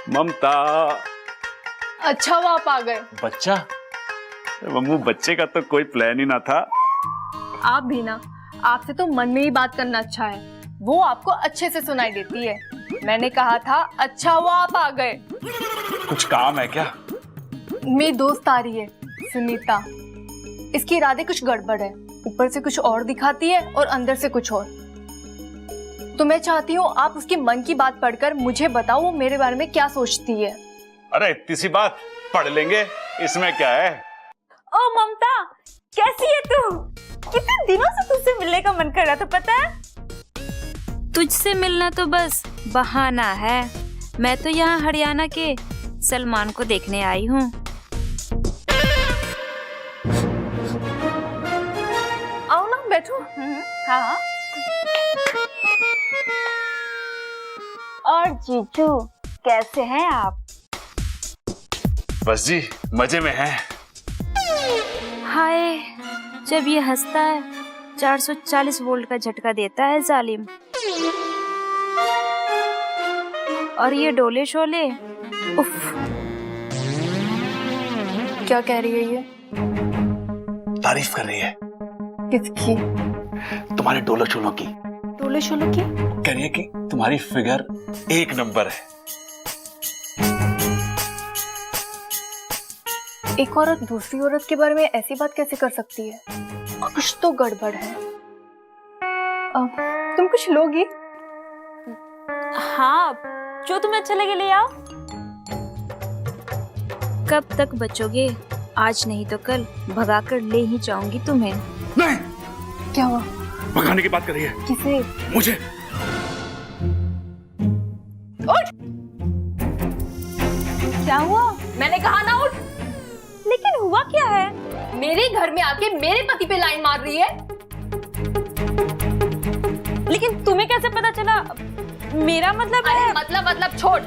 ममता। अच्छा वो आप आ गए। बच्चा? मम्मू बच्चे का तो कोई प्लान ही ना था। आप भी ना, आपसे तो मन में ही बात करना अच्छा है, वो आपको अच्छे से सुनाई देती है। मैंने कहा था अच्छा वो आप आ गए। कुछ काम है क्या? मेरी दोस्त आ रही है सुनीता, इसके इरादे कुछ गड़बड़ है, ऊपर से कुछ और दिखाती है और अंदर से कुछ और। तो मैं चाहती हूँ आप उसके मन की बात पढ़कर मुझे बताओ वो मेरे बारे में क्या सोचती है। अरे इतनी सी बात पढ़ लेंगे, इसमें क्या है। ओ ममता, कैसी है तू? कितने दिनों से तुझसे मिलने का मन कर रहा था पता है? तुझसे मिलना तो बस बहाना है। मैं तो यहाँ हरियाणा के सलमान को देखने आई हूँ। आओ ना बैठो। हाँ। और जीजू कैसे हैं आप? बस जी मजे में हैं। हाय, जब ये हंसता है 440 वोल्ट का झटका देता है जालिम। और ये डोले शोले, उफ। क्या कह रही है ये? तारीफ कर रही है। किसकी? तुम्हारे डोलो चूलों की। डोले शोले की? कह रही है कि तुम्हारी फिगर एक नंबर है। एक औरत दूसरी औरत के बारे में ऐसी बात कैसे कर सकती है? कुछ तो गड़बड़ है। तुम कुछ लोगी? हाँ, जो तुम्हें अच्छा लगे ले आओ। कब तक बचोगे? आज नहीं तो कल भगाकर ले ही जाऊंगी तुम्हें। नहीं। क्या हुआ? भगाने की बात कर रही है। किसे? मुझे। उठ! क्या हुआ? मैंने कहा ना उठ। लेकिन हुआ क्या है? मेरे घर में आके मेरे पति पे लाइन मार रही है। लेकिन तुम्हें कैसे पता चला? मेरा मतलब है। मतलब छोड़।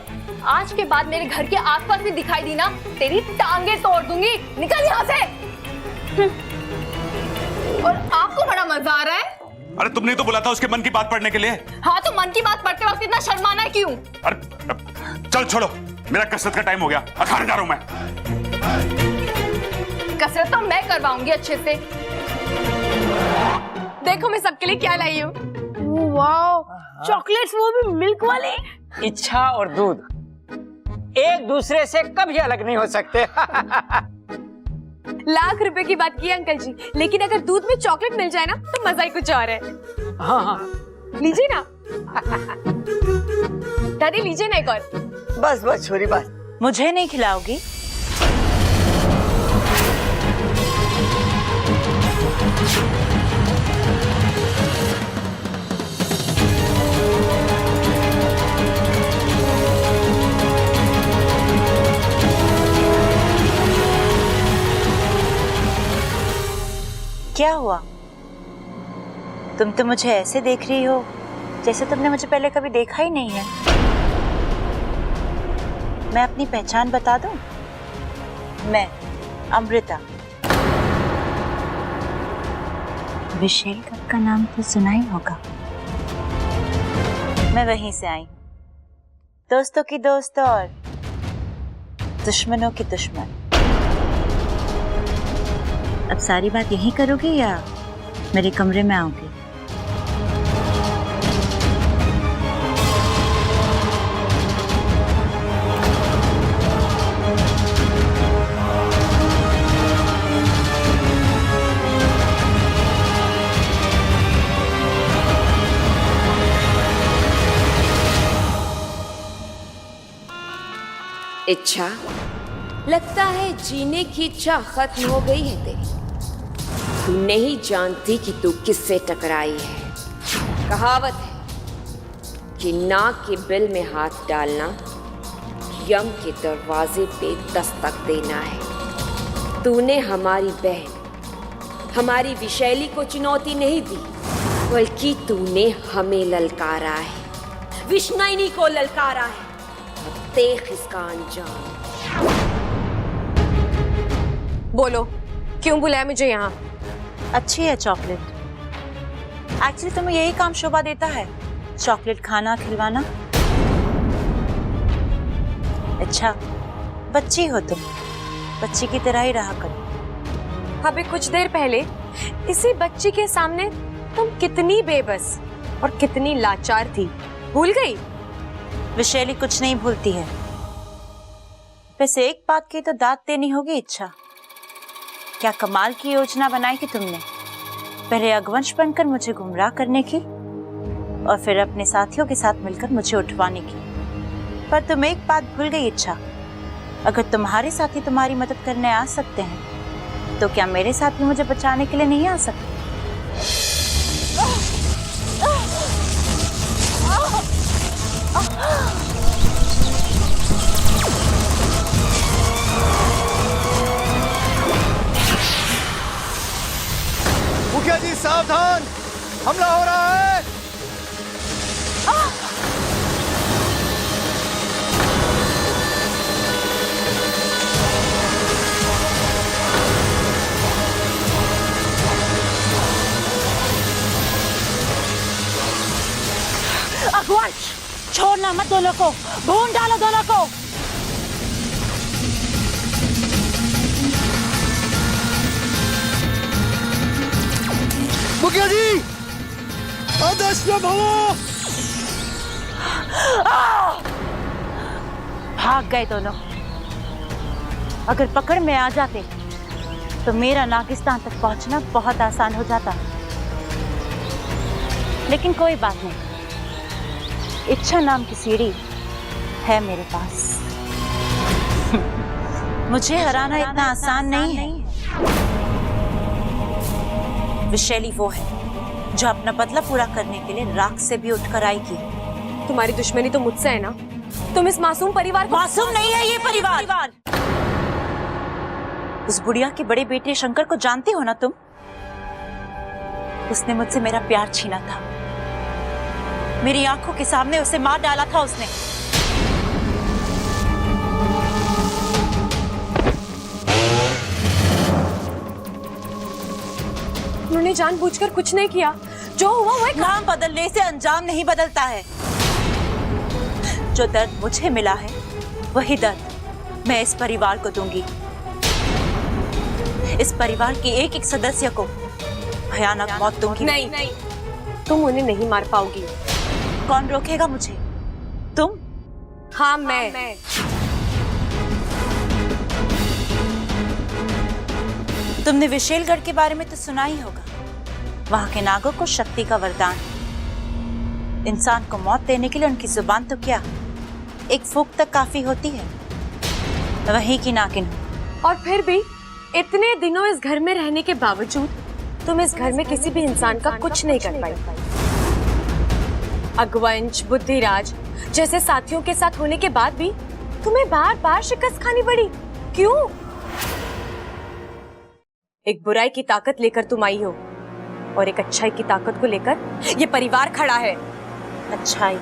आज के बाद मेरे घर के आसपास भी दिखाई दी ना, तेरी टांगे तोड़ दूंगी। निकल यहाँ से। और आपको बड़ा मजा आ रहा है? अरे तुमने तो बोला था उसके मन की बात पढ़ने के लिए। हाँ तो मन की बात पढ़ते वक्त इतना शर्माना है क्यों? अरे चल छोड़ो, मेरा कसरत का टाइम हो गया, अखाड़े जा रहा हूं मैं। कसरत तो मैं करवाऊंगी अच्छे से। देखो मैं सबके लिए क्या लाई हूँ। वाह, चॉकलेट्स, वो भी मिल्क वाले। इच्छा और दूध एक दूसरे से कभी अलग नहीं हो सकते। लाख रुपए की बात की अंकल जी, लेकिन अगर दूध में चॉकलेट मिल जाए ना तो मजा ही कुछ और है। हाँ। लीजिए ना। दादी लीजिए ना एक और। बस बस छोरी बस। मुझे नहीं खिलाओगी? क्या हुआ? तुम तो मुझे ऐसे देख रही हो जैसे तुमने मुझे पहले कभी देखा ही नहीं है। मैं अपनी पहचान बता दूं? मैं अमृता। विशेल कप का नाम तो सुना ही होगा। मैं वहीं से आई, दोस्तों की दोस्त और दुश्मनों की दुश्मन। अब सारी बात यहीं करोगे या मेरे कमरे में आओगे? इच्छा? लगता है जीने की इच्छा खत्म हो गई है तेरी। तू नहीं जानती कि तू किससे टकराई है। कहावत है कि नाक के बिल में हाथ डालना यम के दरवाजे पे दस्तक देना है। तूने हमारी बहन, हमारी विशैली को चुनौती नहीं दी, बल्कि तूने हमें ललकारा है, विष्णुनी को ललकारा है। देख इसका अंजाम। बोलो क्यों बुलाया मुझे यहाँ? अच्छी है चॉकलेट। एक्चुअली तुम्हें यही काम शोभा देता है, चॉकलेट खाना खिलवाना। अच्छा, बच्ची हो तुम, बच्ची की तरह ही रहा करो। अभी कुछ देर पहले इसी बच्ची के सामने तुम कितनी बेबस और कितनी लाचार थी, भूल गई? विशैली कुछ नहीं भूलती है। वैसे एक बात की तो दाद देनी होगी इच्छा। क्या कमाल की योजना बनाई थी तुमने, पहले अगवंश बनकर मुझे गुमराह करने की और फिर अपने साथियों के साथ मिलकर मुझे उठवाने की। पर तुम एक बात भूल गई इच्छा, अगर तुम्हारे साथी तुम्हारी मदद करने आ सकते हैं तो क्या मेरे साथी मुझे बचाने के लिए नहीं आ सकते? मुखिया जी सावधान, हमला हो रहा है। अगवंश, छोड़ना मत दोनों को, भून डालो दोनों को। मुखिया जी, आदर्श में भवो। भाग गए दोनों। अगर पकड़ में आ जाते तो मेरा नागिस्तान तक पहुंचना बहुत आसान हो जाता, लेकिन कोई बात नहीं, इच्छा नाम की सीढ़ी है मेरे पास। मुझे हराना इतना आसान नहीं है। विशैली वो है जो अपना बदला पूरा करने के लिए राख से भी उठकर आएगी। तुम्हारी दुश्मनी तो मुझसे है ना? तुम इस मासूम परिवार को... मासूम नहीं है ये परिवार। उस बुढ़िया की बड़े बेटे शंकर को जानती हो ना तुम? उसने मुझसे मेरा प्यार छीना था, मेरी आंखों के सामने उसे मार डाला था उसने। उन्होंने जानबूझकर कुछ नहीं किया, जो हुआ वो नाम बदलने से अंजाम नहीं बदलता है। जो दर्द मुझे मिला है वही दर्द मैं इस परिवार को दूंगी। इस परिवार के एक एक सदस्य को भयानक मौत दूंगी। नहीं, तुम उन्हें नहीं मार पाओगी। कौन रोकेगा मुझे? तुम? हाँ, मैं। तुमने विशेलगढ़ के बारे में तो सुना ही होगा। वहां के नागों को शक्ति का वरदान, इंसान को मौत देने के लिए उनकी जुबान तो क्या, एक फूंक तक काफी होती है। वही की नागिन। और फिर भी इतने दिनों इस घर में रहने के बावजूद तुम इस घर में किसी भी इंसान का कुछ नहीं कर पाई। अगवंश, बुद्धिराज जैसे साथियों के साथ होने के बाद भी तुम्हें बार बार शिकस्त खानी पड़ी। क्यों? एक बुराई की ताकत लेकर तुम आई हो और एक अच्छाई की ताकत को लेकर ये परिवार खड़ा है। अच्छाई?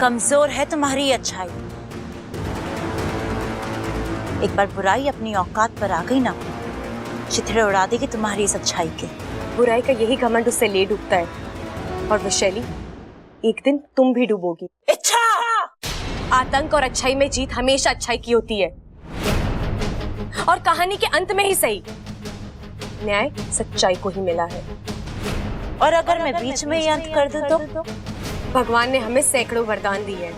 कमजोर है तुम्हारी अच्छाई। एक बार बुराई अपनी औकात पर आ गई ना, चिथड़े उड़ा देगी तुम्हारी इस अच्छाई के। बुराई का यही घमंड उससे ले डूबता है और विशैली, एक दिन तुम भी डूबोगी। इच्छा! आतंक और अच्छाई में जीत हमेशा अच्छाई की होती है, और कहानी के अंत में ही सही न्याय सच्चाई को ही मिला है। और अगर मैं बीच में ही अंत कर दूं तो? भगवान ने हमें सैकड़ों वरदान दिए हैं,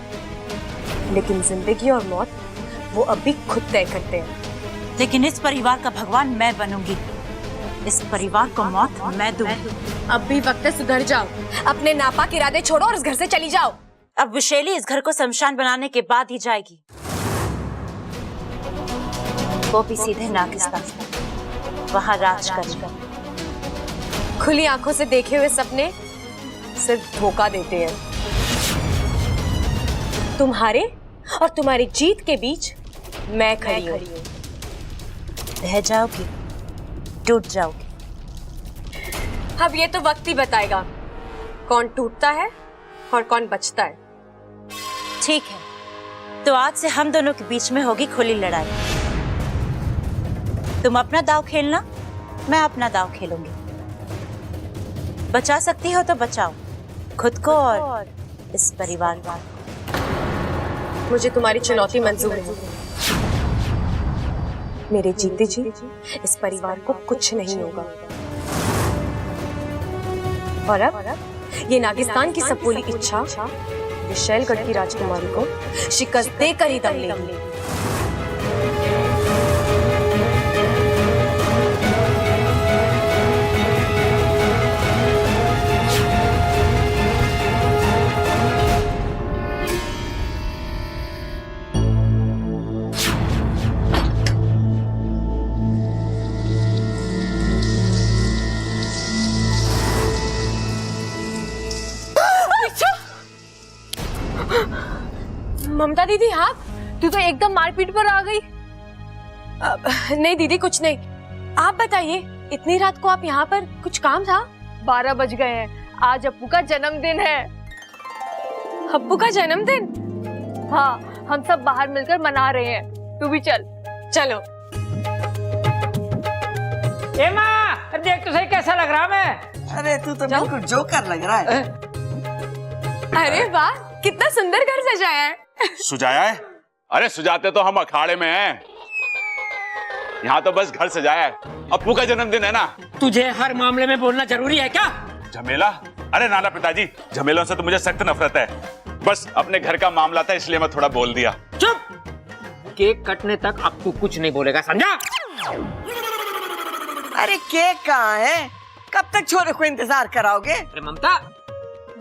लेकिन जिंदगी और मौत वो अभी खुद तय करते हैं। लेकिन इस परिवार का भगवान मैं बनूंगी। इस परिवार को मौत मैं दूंगी। अब भी वक्त है, सुधर जाओ, अपने नापाक इरादे छोड़ो और इस घर से चली जाओ। अब विशैली इस घर को शमशान बनाने के बाद ही जाएगी, वो भी सीधे नागिस्तान, वहां राज करेगा। खुली आंखों से देखे हुए सपने सिर्फ धोखा देते हैं। तुम्हारे और तुम्हारी जीत के बीच मैं खड़ी हूँ। रह जाओगी, टूट जाओगी। अब ये तो वक्त ही बताएगा कौन टूटता है और कौन बचता है। ठीक है, तो आज से हम दोनों के बीच में होगी खुली लड़ाई। तुम अपना दांव खेलना, मैं अपना दांव खेलूंगी। बचा सकती हो तो बचाओ खुद को और इस परिवार को। मुझे तुम्हारी चुनौती मंजूर है। मेरे जीते जी इस परिवार को कुछ नहीं होगा। और अब ये नागिस्तान की सबूली इच्छा विशैलगढ़ की राजकुमारी को शिकस्त देकर ही दम लेगी। ममता दीदी, हाँ तू तो एकदम मारपीट पर आ गई। नहीं दीदी, कुछ नहीं। आप बताइए, इतनी रात को आप यहाँ पर, कुछ काम था? 12 बज गए हैं, आज अप्पू का जन्मदिन है। अप्पू का जन्मदिन? हाँ, हम सब बाहर मिलकर मना रहे हैं, तू भी चल। चलो। ए माँ, देख तो सही कैसा लग रहा मैं। अरे तू तो बिल्कुल जोकर लग रहा है। अरे वाह, कितना सुंदर घर सजाया है। सुजाया है? अरे सुजाते तो हम अखाड़े में हैं। यहाँ तो बस घर सजाया है। अप्पू का जन्मदिन है ना। तुझे हर मामले में बोलना जरूरी है क्या? झमेला? अरे नाना पिताजी, झमेलों से तो मुझे सख्त नफरत है। बस अपने घर का मामला था इसलिए मैं थोड़ा बोल दिया। चुप! केक कटने तक अब तू कुछ नहीं बोलेगा, समझा? अरे केक कहाँ है? कब तक छोरे को इंतजार कराओगे? अरे ममता,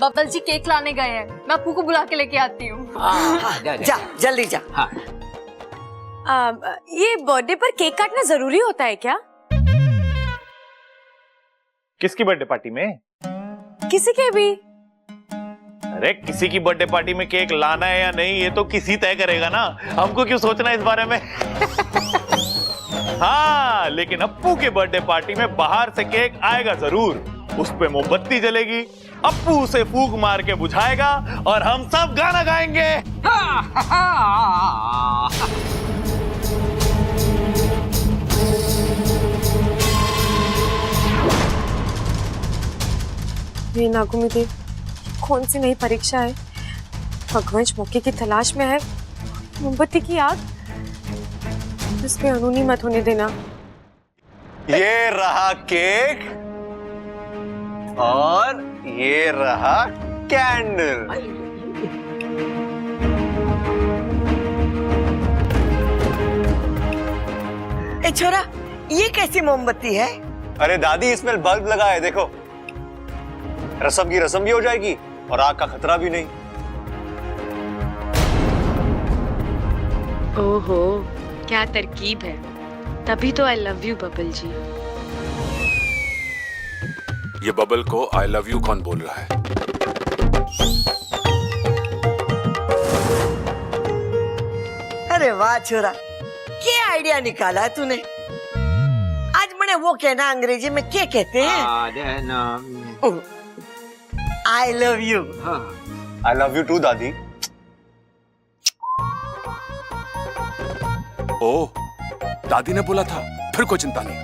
बब्बल जी केक लाने गए हैं, मैं अप्पू को बुला के लेके आती हूँ। जा जल्दी जा। हाँ। ये बर्थडे पर केक काटना जरूरी होता है क्या? किसकी बर्थडे पार्टी में? किसी के भी। अरे किसी की बर्थडे पार्टी में केक लाना है या नहीं ये तो किसी तय करेगा ना, हमको क्यों सोचना इस बारे में। हाँ, लेकिन अप्पू के बर्थडे पार्टी में बाहर से केक आएगा जरूर, उस पे मोमबत्ती जलेगी, अप्पू उसे फूंक मार के बुझाएगा और हम सब गाना गाएंगे। ये नागुमी देव, कौन सी नई परीक्षा है? भगवंश मौके की तलाश में है। मोमबत्ती की आग, इसमें अनूनी मत होने देना। ये रहा केक और ये रहा कैंडल। ए छोरा, ये कैसी मोमबत्ती है? अरे दादी, इसमें बल्ब लगा है, देखो। रस्म की रस्म भी हो जाएगी और आग का खतरा भी नहीं। ओहो, क्या तरकीब है। तभी तो आई लव यू बबल जी। ये बबल को आई लव यू कौन बोल रहा है? अरे वाह छोरा, क्या आइडिया निकाला है तूने। आज मैंने वो कहना अंग्रेजी में क्या कहते हैं? I love you. I love you too दादी। ओ, दादी ने बोला था, फिर कोई चिंता नहीं।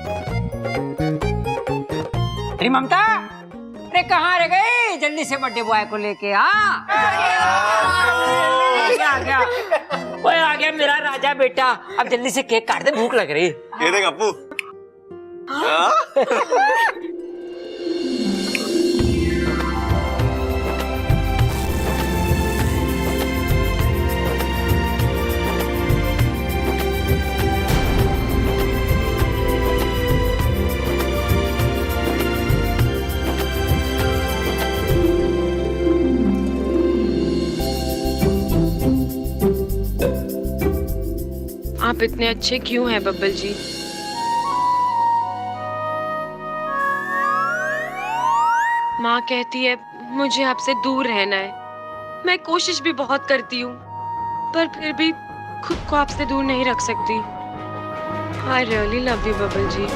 अरे ममता, अरे कहाँ रह गई? जल्दी से बर्थडे बॉय को लेके आ गया। ओए आ गया मेरा राजा बेटा। अब जल्दी से केक काट दे, भूख लग रही। ये देख अप्पू। आप इतने अच्छे क्यों हैं बब्बल जी? माँ कहती है मुझे आपसे दूर रहना है। मैं कोशिश भी बहुत करती हूँ, पर फिर भी खुद को आपसे दूर नहीं रख सकती। I really love you Babbal ji.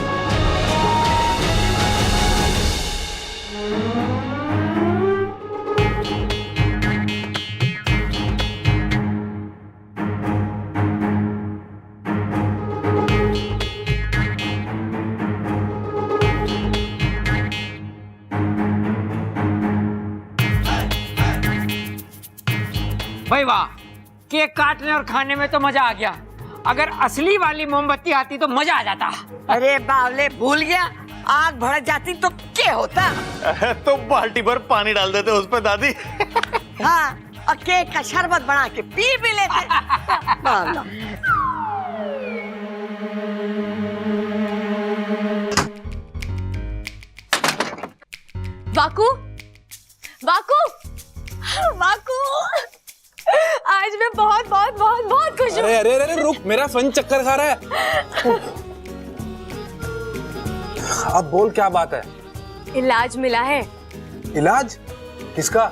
भाई वाह, केक काटने और खाने में तो मजा आ गया, अगर असली वाली मोमबत्ती आती तो मजा आ जाता। अरे बावले, भूल गया, आग भड़क जाती तो क्या होता। तो बाल्टी भर पानी डाल देते उस पे दादी। हाँ, और केक का शरबत बना के पी भी लेते। बावला। वाकू, वाकू, वाकू, आज मैं बहुत बहुत बहुत बहुत खुश हूँ। अरे अरे अरे रुक, मेरा फन चक्कर खा रहा है। अब बोल, क्या बात है? इलाज मिला है। इलाज? किसका?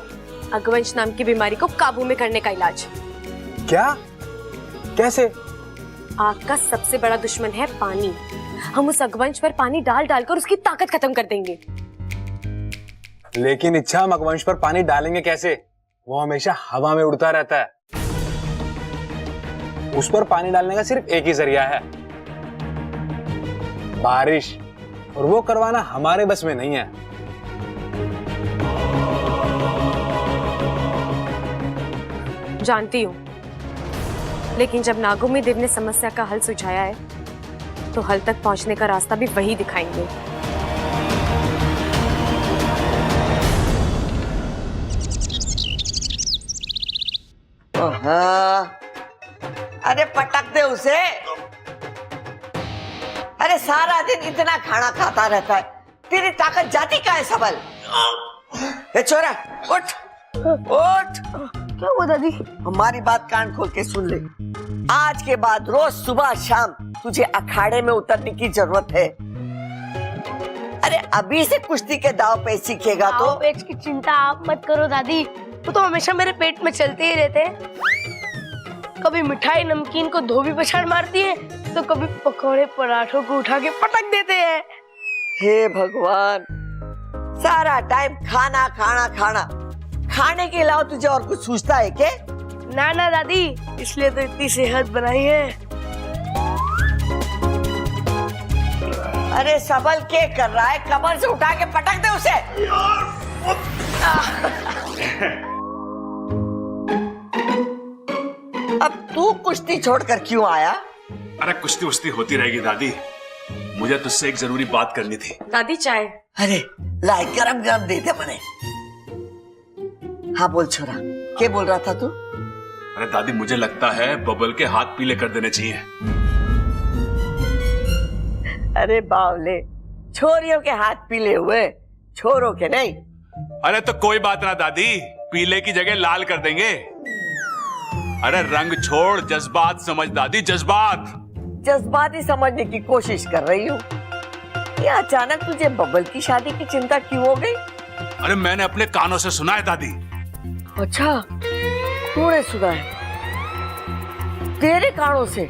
अगवंश नाम की बीमारी को काबू में करने का इलाज। क्या? कैसे? आग का सबसे बड़ा दुश्मन है पानी। हम उस अगवंश पर पानी डाल डालकर उसकी ताकत खत्म कर देंगे। लेकिन इच्छा, हम अगवंश पर पानी डालेंगे कैसे? वो हमेशा हवा में उड़ता रहता है। उस पर पानी डालने का सिर्फ एक ही जरिया है, बारिश, और वो करवाना हमारे बस में नहीं है। जानती हूँ, लेकिन जब नागोमी देव ने समस्या का हल सुझाया है, तो हल तक पहुंचने का रास्ता भी वही दिखाएंगे। अरे पटक दे उसे। अरे सारा दिन इतना खाना खाता रहता है, तेरी ताकत जाती कहाँ है सबल? ए छोरा, उठ उठ। क्या हुआ दादी? हमारी बात कान खोल के सुन ले। आज के बाद रोज सुबह शाम तुझे अखाड़े में उतरने की जरूरत है। अरे अभी से कुश्ती के दाव पे सीखेगा तो। पेट की चिंता आप मत करो दादी, वो तो हमेशा मेरे पेट में चलते ही रहते हैं। कभी मिठाई नमकीन को धोबी पछाड़ मारती है, तो कभी पकोड़े पराठों को उठा के पटक देते हैं। हे भगवान, सारा टाइम खाना खाना खाना, खाने के अलावा तुझे और कुछ सूझता है क्या? ना ना दादी, इसलिए तो इतनी सेहत बनाई है। अरे सबल क्या कर रहा है? कमर से उठा के पटक दे उसे। अब तू कुश्ती छोड़कर क्यों आया? अरे कुश्ती उश्ती होती रहेगी दादी, मुझे तुझसे एक जरूरी बात करनी थी। दादी चाय। अरे लाई, गरम गरम दे दे मने। हाँ बोल छोरा, क्या बोल रहा था तू? अरे दादी, मुझे लगता है बबल के हाथ पीले कर देने चाहिए। अरे बावले, छोरियों के हाथ पीले हुए, छोरों के नहीं। अरे तो कोई बात ना दादी, पीले की जगह लाल कर देंगे। अरे रंग छोड़, जज्बात समझ दादी, जज्बात। जज्बात ही समझने की कोशिश कर रही हूँ। ये अचानक तुझे बबल की शादी की चिंता क्यों हो गई? अरे मैंने अपने कानों से सुना है दादी। अच्छा, तूने सुना है? तेरे कानों से?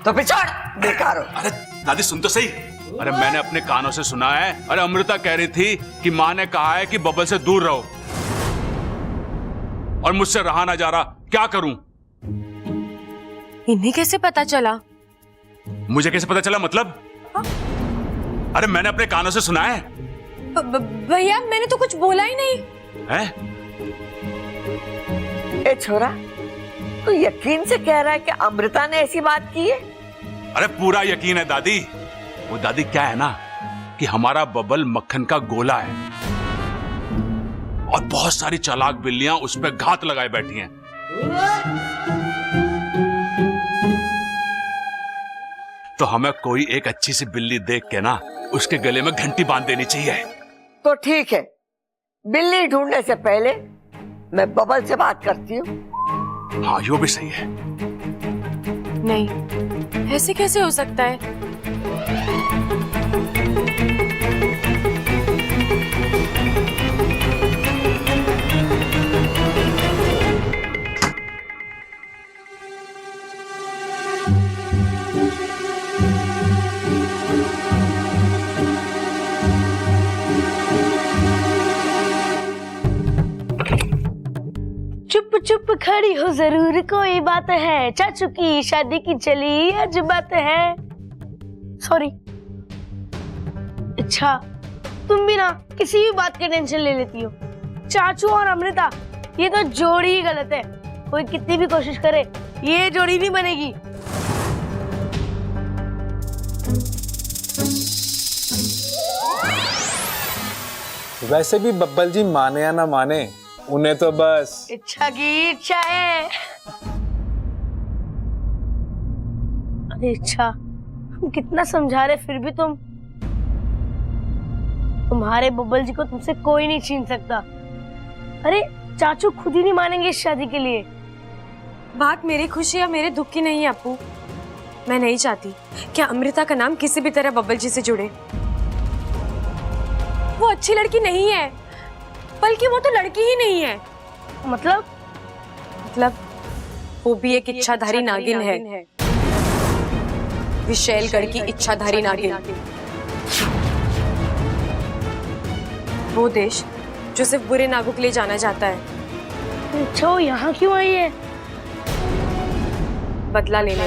तो पिछड़, बेकार हो। अरे दादी सुन तो सही। अरे मैंने अपने कानों से सुना है, अरे अमृता कह रही थी कि माँ ने कहा है कि बबल से दूर रहो, और मुझसे रहा ना जा रहा, क्या करूं? इन्हें कैसे पता चला? मुझे कैसे पता चला मतलब? अरे मैंने अपने कानों से सुना है। भैया, मैंने तो कुछ बोला ही नहीं है? ए छोरा, तू यकीन से कह रहा है कि अमृता ने ऐसी बात की है? अरे पूरा यकीन है दादी। वो दादी क्या है ना कि हमारा बबल मक्खन का गोला है, और बहुत सारी चालाक बिल्लियां उस पर घात लगाए बैठी हैं। तो हमें कोई एक अच्छी सी बिल्ली देख के ना उसके गले में घंटी बांध देनी चाहिए। तो ठीक है, बिल्ली ढूंढने से पहले मैं बबल से बात करती हूँ। हाँ, यो भी सही है। नहीं, ऐसे कैसे हो सकता है? चुप चुप खड़ी हो, जरूर कोई बात है। चाचू की शादी की चली आज बात है। सॉरी। अच्छा, तुम भी ना किसी भी बात की टेंशन ले लेती हो। चाचू और अमृता, ये तो जोड़ी ही गलत है। कोई कितनी भी कोशिश करे ये जोड़ी नहीं बनेगी। वैसे भी बब्बल जी माने या ना माने, उन्हें तो बस इच्छा की इच्छा है। अरे इच्छा, हम कितना समझा रहे फिर भी तुम्हारे बब्बल जी को तुमसे कोई नहीं छीन सकता। अरे चाचू खुद ही नहीं मानेंगे इस शादी के लिए। बात मेरी खुशी या मेरे दुख की नहीं है अप्पू। मैं नहीं चाहती कि अमृता का नाम किसी भी तरह बब्बल जी से जुड़े। वो अच्छी लड़की नहीं है, बल्कि वो तो लड़की ही नहीं है। मतलब वो भी एक इच्छाधारी नागिन है, विशैलगढ़ की इच्छाधारी नागिन। वो देश जो सिर्फ बुरे नागों के लिए जाना जाता है। अच्छा वो यहाँ क्यों आई है? बदला लेने।